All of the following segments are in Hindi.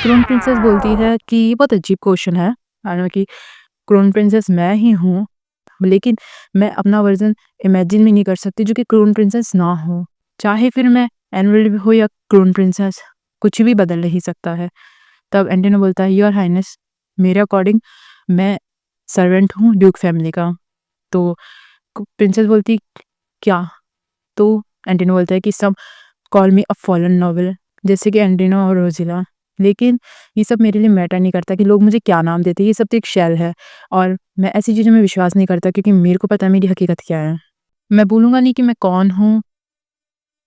क्राउन प्रिंसेस बोलती है कि ये बहुत अजीब क्वेश्चन है। हालाँकि क्राउन प्रिंसेस मैं ही हूँ, लेकिन मैं अपना वर्ज़न इमेजिन भी नहीं कर सकती जो कि क्राउन प्रिंसेस ना हो। चाहे फिर मैं एनविल्ड हो या क्राउन प्रिंसेस, कुछ भी बदल नहीं सकता है। तब एंटिनो बोलता है, योर हाइनेस, मेरे अकॉर्डिंग मैं सर्वेंट हूँ ड्यूक फैमिली का। तो प्रिंसेस बोलती, क्या? तो एंटिनो बोलता है कि सब call me a fallen noble, जैसे कि एंटिनो और रोज़िला। लेकिन ये सब मेरे लिए मैटर नहीं करता कि लोग मुझे क्या नाम देते हैं, ये सब तो एक शेल है और मैं ऐसी चीज़ों में विश्वास नहीं करता क्योंकि मेरे को पता है मेरी हकीकत क्या है। मैं बोलूँगा नहीं कि मैं कौन हूँ।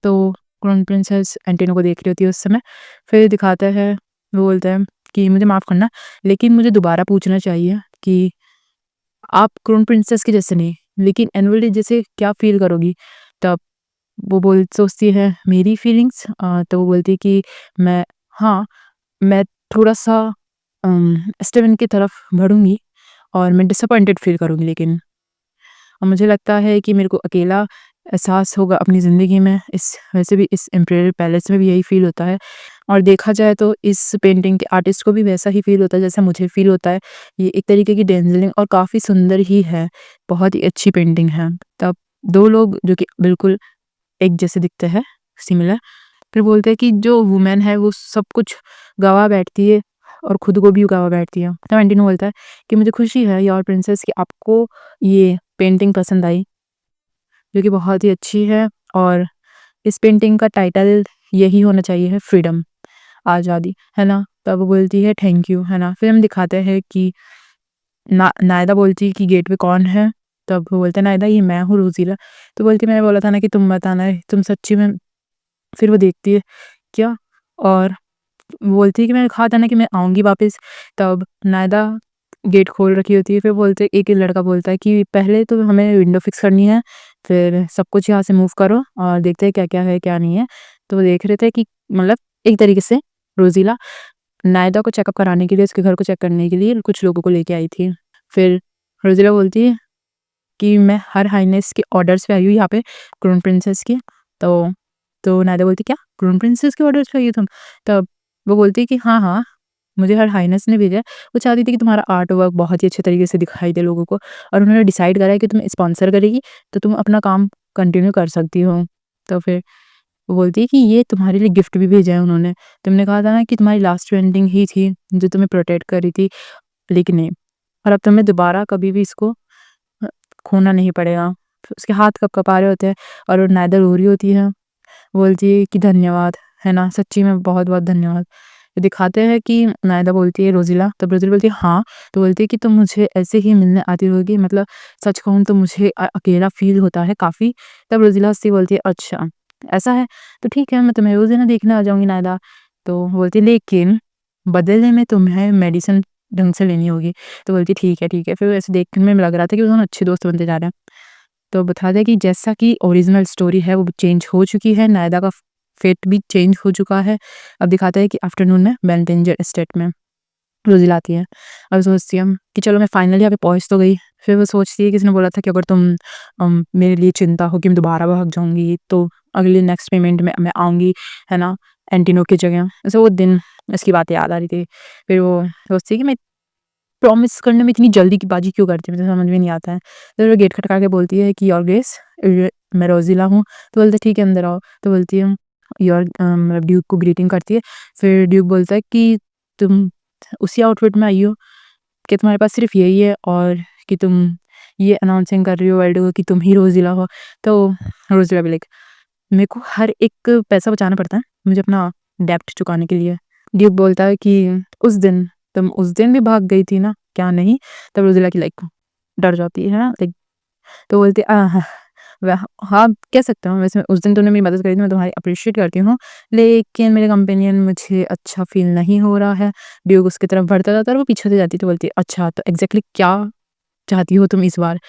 तो क्राउन प्रिंसेस एंटिनो को देख रही होती है उस समय। फिर दिखाता है, वो बोलता है कि मुझे माफ़ करना, लेकिन मुझे दोबारा पूछना चाहिए कि आप क्राउन प्रिंसेस के जैसे नहीं, लेकिन एनुअल डे जैसे क्या फ़ील करोगी? तब वो सोचती है मेरी फीलिंग्स, तो वो बोलती है कि मैं हाँ, मैं थोड़ा-सा स्टीवन की तरफ बढ़ूँगी और मैं डिसअपॉइंटेड फ़ील करूँगी, लेकिन मुझे लगता है कि मेरे को अकेला एहसास होगा अपनी ज़िंदगी में। इस वैसे भी इस इम्पीरियल पैलेस में भी यही फ़ील होता है और देखा जाए तो इस पेंटिंग के आर्टिस्ट को भी वैसा ही फ़ील होता है जैसा मुझे फ़ील होता है। ये एक तरीके की डेंजलिंग और काफ़ी सुंदर ही है, बहुत ही अच्छी पेंटिंग है। तब 2 लोग जो कि बिल्कुल एक जैसे दिखते हैं, सिमिलर, फिर बोलते हैं कि जो वुमेन है वो सब कुछ गँवा बैठती है और खुद को भी गँवा बैठती है। तब एंटिनो बोलता है कि मुझे खुशी है योर प्रिंसेस कि आपको ये पेंटिंग पसंद आई, जो कि बहुत ही अच्छी है और इस पेंटिंग का टाइटल यही होना चाहिए है, फ्रीडम, आज़ादी, है ना? तब वो बोलती है थैंक यू, है ना? फिर हम दिखाते हैं कि नायदा बोलती है कि गेट पे कौन है? तब वो बोलता है, नायदा ये मैं हूँ रोज़ीला। तो बोलती है मैंने बोला था ना कि तुम मत आना, तुम सच्ची में। फिर वो देखती है, क्या? और बोलती है कि मैंने कहा था ना कि मैं आऊँगी वापस। तब नायदा गेट खोल रखी होती है। फिर बोलते एक लड़का बोलता है कि पहले तो हमें विंडो फिक्स करनी है, फिर सब कुछ यहाँ से मूव करो और देखते हैं क्या-क्या है, क्या नहीं है। तो वो देख रहे थे कि मतलब एक तरीके से रोज़ीला नायदा को चेकअप कराने के लिए, उसके घर को चेक करने के लिए कुछ लोगों को लेके आई थी। फिर रोज़ीला बोलती है कि मैं हर हाइनेस के ऑर्डर्स पे आई हूँ यहाँ पे, क्राउन प्रिंसेस के। तो नायदा बोलती, क्या क्राउन प्रिंसेस के ऑर्डर्स पे आई हो तुम? तब वो बोलती है कि हाँ, हाँ, मुझे हर हाइनेस ने भेजा है। वो चाहती थी कि तुम्हारा आर्ट वर्क बहुत ही अच्छे तरीके से दिखाई दे लोगों को और उन्होंने डिसाइड करा है कि तुम्हें स्पॉन्सर करेगी, तो तुम अपना काम कंटिन्यू कर सकती हो। तो फिर वो बोलती है कि ये तुम्हारे लिए गिफ्ट भी भेजा है उन्होंने। तुमने कहा था ना कि तुम्हारी लास्ट पेंटिंग ही थी जो तुम्हें प्रोटेक्ट कर रही थी, लेकिन नहीं, और अब तुम्हें दोबारा कभी भी इसको अ, खोना नहीं पड़ेगा। फिर उसके हाथ कँप-कँपा रहे होते हैं और वो नायदा रो रही होती है। बोलती है कि धन्यवाद, है ना? सच्ची में बहुत-बहुत धन्यवाद। दिखाते हैं कि नायदा बोलती है रोज़िला, तब रोज़िला बोलती है हाँ, तो बोलती है कि तुम मुझे ऐसे ही मिलने आती रहोगी, मतलब सच कहूँ तो मुझे अकेला फ़ील होता है काफ़ी। तब रोज़िला हँसती बोलती है अच्छा, ऐसा है? तो ठीक है, मैं तुम्हें रोज़ देखने आ जाऊँगी नायदा। तो बोलती है लेकिन बदले में तुम्हें मेडिसिन ढंग से लेनी होगी। तो बोलती है ठीक है। फिर ऐसे देखने में लग रहा था कि वो दोनों अच्छे दोस्त बनते जा रहे हैं। तो बता दें कि जैसा कि ओरिजिनल स्टोरी है वो चेंज हो चुकी है, नायदा का फेट भी चेंज हो चुका है। अब दिखाता है कि आफ्टरनून में बेल्टिंजर एस्टेट में रोज़िला आती है। अब सोचती है कि चलो मैं फाइनली यहाँ पे पहुँच तो गई। फिर वो सोचती है, किसी ने बोला था कि अगर तुम मेरे लिए चिंता हो कि मैं दोबारा भाग जाऊँगी तो अगले नेक्स्ट पेमेंट में मैं आऊँगी, है ना, एंटिनो की जगह। ऐसे वो दिन इसकी बातें याद आ रही थी। फिर वो सोचती है कि मैं प्रॉमिस करने में इतनी जल्दीबाज़ी क्यों करती है, मुझे समझ में नहीं आता है। तो वो गेट खटखटा के बोलती है कि योर ग्रेस, मैं रोज़िला हूँ। तो बोलते हैं ठीक है अंदर आओ। तो बोलती है योर मतलब ड्यूक को ग्रीटिंग करती है। फिर ड्यूक बोलता है कि तुम उसी आउटफिट में आई हो, कि तुम्हारे पास सिर्फ़ यही है और कि तुम ये अनाउंसिंग कर रही हो वर्ल्ड को कि तुम ही रोज़िला हो। तो रोज़िला भी लाइक मेरे को हर एक पैसा बचाना पड़ता है मुझे अपना डेब्ट चुकाने के लिए। ड्यूक बोलता है कि उस दिन तुम उस दिन भी भाग गई थी ना, क्या नहीं? तब रोज़िला की लाइक डर जाती है ना, लाइक तो बोलती है हाँ, हाँ, कह सकते हो वैसे उस दिन तूने मेरी मदद करी थी, मैं तुम्हारी अप्रिशिएट करती हूँ, लेकिन मेरे कंपेनियन मुझे अच्छा फ़ील नहीं हो रहा है। ड्यूक उसकी तरफ बढ़ता जाता है और वो पीछे से जाती है, तो बोलती है अच्छा तो एग्ज़ैक्टली क्या चाहती हो तुम इस बार?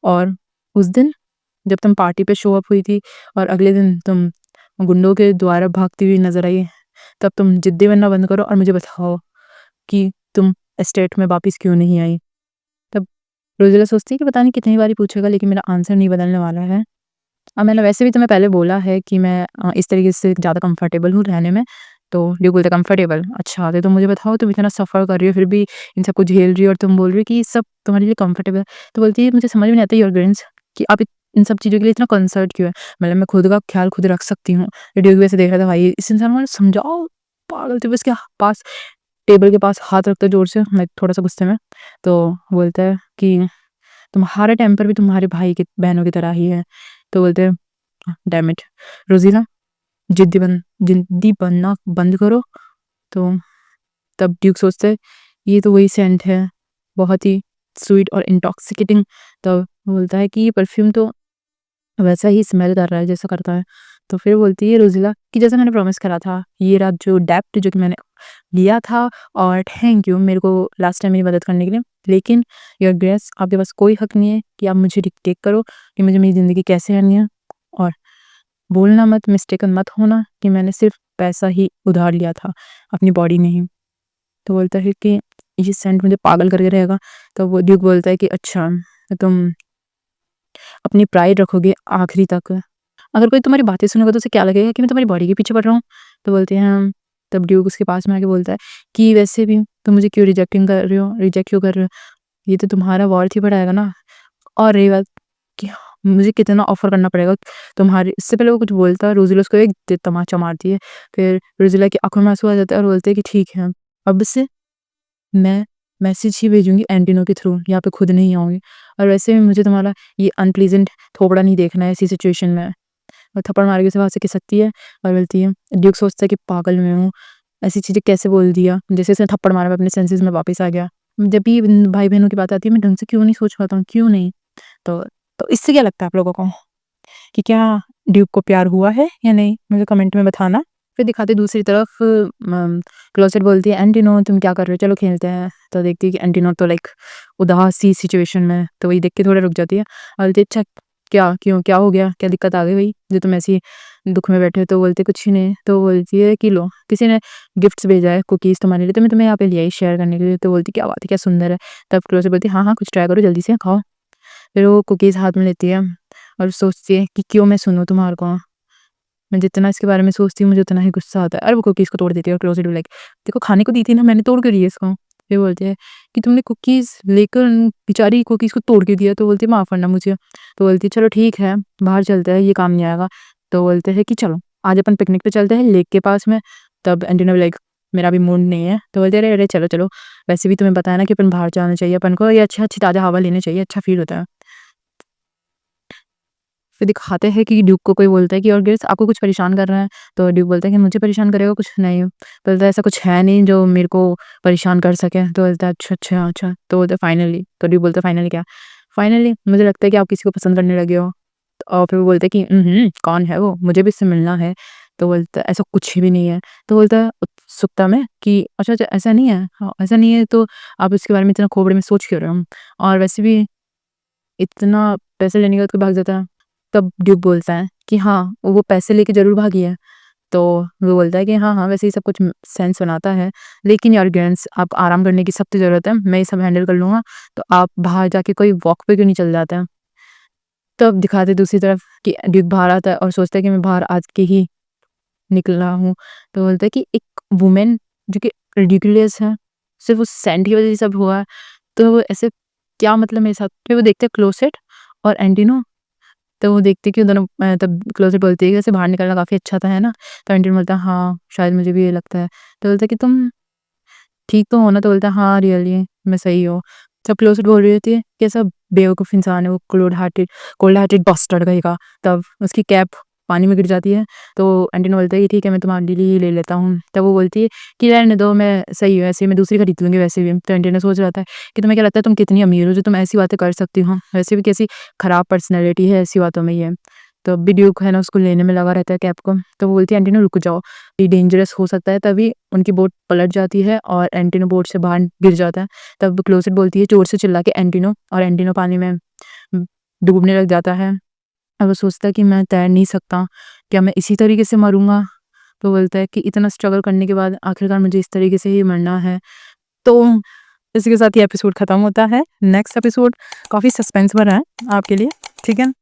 और उस दिन जब तुम पार्टी पे शो अप हुई थी और अगले दिन तुम गुंडों के द्वारा भागती हुई नज़र आई, तब तुम ज़िद्दी बनना बंद करो और मुझे बताओ कि तुम एस्टेट में वापस क्यों नहीं आई? तब रोज़ेला सोचती है कि पता नहीं कितनी बारी पूछेगा, लेकिन मेरा आंसर नहीं बदलने वाला है। मैंने वैसे भी तुम्हें पहले बोला है कि मैं इस तरीके से ज़्यादा कंफर्टेबल हूँ रहने में, तो ड्यूक बोलता है कंफर्टेबल, अच्छा तो तुम मुझे बताओ तुम इतना सफ़र कर रही हो फिर भी इन सबको झेल रही हो और तुम बोल रही हो कि ये सब तुम्हारे लिए कंफर्टेबल है। तो बोलती है मुझे समझ में नहीं आता योर ग्रेन्स कि आप इन सब चीज़ों के लिए इतना कंसर्न क्यों है? मतलब मैं खुद का ख्याल खुद रख सकती हूँ। तो ड्यूक वैसे देख रहा था भाई इस इंसान को समझाओ, पागल थे इसके पास टेबल के पास हाथ रखता है ज़ोर से, मैं थोड़ा-सा गुस्से में। तो बोलता है कि तुम्हारा टेम्पर भी तुम्हारे भाई की बहनों की तरह ही है। तो बोलते हैं डैम इट रोज़ीना जिद्दी बनना बंद करो। तो तब ड्यूक सोचता है ये तो वही सेंट है, बहुत ही स्वीट और इंटॉक्सिकेटिंग। तब बोलता है कि ये परफ्यूम तो वैसा ही स्मेल कर रहा है जैसा करता है। तो फिर बोलती है रोज़िला कि जैसा मैंने प्रॉमिस करा था, ये रहा जो डेब्ट जो कि मैंने लिया था और थैंक यू मेरे को लास्ट टाइम मेरी मदद करने के लिए। लेकिन योर ग्रेस आपके पास कोई हक नहीं है कि आप मुझे डिक्टेट करो कि मुझे मेरी ज़िंदगी कैसे करनी है। और बोलना मत, मिस्टेकन मत होना कि मैंने सिर्फ़ पैसा ही उधार लिया था, अपनी बॉडी नहीं। तो बोलता है कि ये सेंट मुझे पागल करके रहेगा। तो वो ड्यूक बोलता है कि अच्छा, तो तुम अपनी प्राइड रखोगे आखिरी तक। अगर कोई तुम्हारी बातें सुनेगा तो उसे क्या लगेगा कि मैं तुम्हारी बॉडी के पीछे पड़ रहा हूँ? तो बोलते हैं हम। तब ड्यूक उसके पास में आके बोलता है कि वैसे भी तुम मुझे क्यों रिजेक्ट क्यों कर रहे हो? ये तो तुम्हारा वर्थ ही बढ़ाएगा ना। और रही बात कि मुझे कितना ऑफ़र करना पड़ेगा तुम्हारे, इससे पहले वो कुछ बोलता है, रोज़िला उसको एक तमाचा मारती है। फिर रोज़िला की आँखों में आँसू आ जाते हैं और बोलते हैं कि ठीक है, अब से मैं मैसेज ही भेजूँगी एंटीनो के थ्रू, यहाँ पे खुद नहीं आऊँगी। और वैसे भी मुझे तुम्हारा ये अनप्लीज़ेंट थोबड़ा नहीं देखना है ऐसी सिचुएशन में। और थप्पड़ मार के उसे वहाँ से खिसकती है और बोलती है। ड्यूक सोचता है कि पागल मैं हूँ, ऐसी चीज़ें कैसे बोल दिया? जैसे उसने थप्पड़ मारा मैं अपने सेंसेस में वापस आ गया। जब भी भाई-बहनों की बात आती है मैं ढंग से क्यों नहीं सोच पाता हूँ, क्यों नहीं? तो इससे क्या लगता है आप लोगों को कि क्या ड्यूक को प्यार हुआ है या नहीं? मुझे कमेंट में बताना। फिर दिखाते दूसरी तरफ क्लोसेट बोलती है एंटीनो तुम क्या कर रहे हो? चलो खेलते हैं। तो देखती है कि एंटीनो तो लाइक उदास सी सिचुएशन में है, तो वही देख के थोड़ा रुक जाती है और बोलती है अच्छा क्या क्यों क्या हो गया? क्या दिक्कत आ गई भई जो तुम ऐसी दुःख में बैठे हो? तो बोलते कुछ नहीं। तो बोलती है कि लो किसी ने गिफ्ट्स भेजा है कुकीज़ तुम्हारे लिए, तो मैं तुम्हें यहाँ पे ले आई शेयर करने के लिए। तो बोलती क्या बात है, क्या सुंदर है। तब क्लोसेट बोलती है हाँ, हाँ कुछ ट्राई करो जल्दी से खाओ। फिर वो कुकीज़ हाथ में लेती है और सोचती है कि क्यों मैं सुनूँ तुम्हारे को? मैं जितना इसके बारे में सोचती हूँ मुझे उतना ही गुस्सा आता है। और वो कुकीज़ को तोड़ देती है और क्लोज़ इट लाइक देखो खाने को दी थी ना मैंने, तोड़ क्यों रही है इसको? फिर बोलती है कि तुमने कुकीज़ लेकर बेचारी कुकीज़ को तोड़ क्यों दिया? तो बोलती है माफ़ करना मुझे। तो बोलती है चलो ठीक है, बाहर चलते हैं, ये काम नहीं आएगा। तो बोलते हैं कि चलो आज अपन पिकनिक पे चलते हैं लेक के पास में। तब एंटीना लाइक मेरा अभी मूड नहीं है। तो बोलते हैं अरे, अरे चलो, चलो। वैसे भी तुम्हें पता है ना कि अपन बाहर जाना चाहिए अपन को, ये अच्छी-अच्छी ताज़ा हवा लेनी चाहिए, अच्छा फ़ील होता है। फिर दिखाते हैं कि ड्यूक को कोई बोलता है कि और गेट्स आपको कुछ परेशान कर रहा है? तो ड्यूक बोलता है कि मुझे परेशान करेगा कुछ नहीं। बोलता है ऐसा कुछ है नहीं जो मेरे को परेशान कर सके। तो बोलता है अच्छा, अच्छा, अच्छा। तो बोलता है फाइनली। तो ड्यूक बोलता है फाइनली क्या? फाइनली मुझे लगता है कि आप किसी को पसंद करने लगे हो। और फिर वो बोलता है कि कौन है वो? मुझे भी इससे मिलना है। तो बोलता है ऐसा कुछ भी नहीं है। तो बोलता है उत्सुकता में कि अच्छा, अच्छा ऐसा नहीं है? हाँ, ऐसा नहीं है तो आप इसके बारे में इतना खोपड़ी में सोच क्यों रहे हो? और वैसे भी इतना पैसे लेने के बाद कोई भाग जाता है। तब ड्यूक बोलता है कि हाँ, वो पैसे लेके ज़रूर भागी है। तो वो बोलता है कि हाँ, हाँ, वैसे ये सब कुछ सेंस बनाता है, लेकिन यार गेंस आप आराम करने की सख्त ज़रूरत है, मैं ये सब हैंडल कर लूँगा, तो आप बाहर जाके कोई वॉक पे क्यों नहीं चल जाते हैं? तब दिखाते दूसरी तरफ कि ड्यूक बाहर आता है और सोचता है कि मैं बाहर आज के ही निकला हूँ। तो बोलता है कि एक वुमन जो कि रिडिकुलस है, सिर्फ़ उस सेंट की वज़ह से ये सब हुआ है, तो वो ऐसे क्या मतलब मेरे साथ? फिर वो देखते हैं क्लोसेट और एंटीनो। तो वो देखती है कि दोनों तब क्लोज़र बोलती है कि वैसे बाहर निकलना काफ़ी अच्छा था, है ना? तो एंटीन बोलता है, "हाँ, शायद मुझे भी ये लगता है।" तो बोलता है कि, "तुम ठीक तो हो ना?" तो बोलता है, "हाँ, रियली मैं सही हूँ।" तब क्लोज़र बोल रही होती है कि, "ऐसा बेवकूफ़ इंसान है वो कोल्ड हार्टेड बास्टर्ड कहीं का।" तब उसकी कैप पानी में गिर जाती है, तो एंटीन बोलता है कि, "ठीक है, मैं तुम्हारे लिए ही ले लेता हूँ।" तब वो बोलती है कि, "रहने दो, मैं सही हूँ, ऐसे मैं दूसरी खरीद लूँगी वैसे भी।" तो एंटीना सोच रहा था कि, "तुम्हें क्या लगता है तुम कितनी अमीर हो जो तुम ऐसी बातें कर सकती हो? वैसे भी कैसी खराब पर्सनैलिटी है ऐसी बातों में ये।" तो अब भी ड्यूक है ना उसको लेने में लगा रहता है कैप को। तो वो बोलती है, "एंटीनो रुक जाओ, ये डेंजरस हो सकता है।" तभी उनकी बोट पलट जाती है और एंटीनो बोट से बाहर गिर जाता है। तब क्लोसेट बोलती है ज़ोर से चिल्ला के एंटीनो, और एंटीनो पानी में डूबने लग जाता है। अब वो सोचता है कि मैं तैर नहीं सकता, क्या मैं इसी तरीके से मरूँगा? तो बोलता है कि इतना स्ट्रगल करने के बाद आखिरकार मुझे इस तरीके से ही मरना है। तो इसी के साथ ये एपिसोड खत्म होता है। नेक्स्ट एपिसोड काफ़ी सस्पेंस भरा है आपके लिए, ठीक है?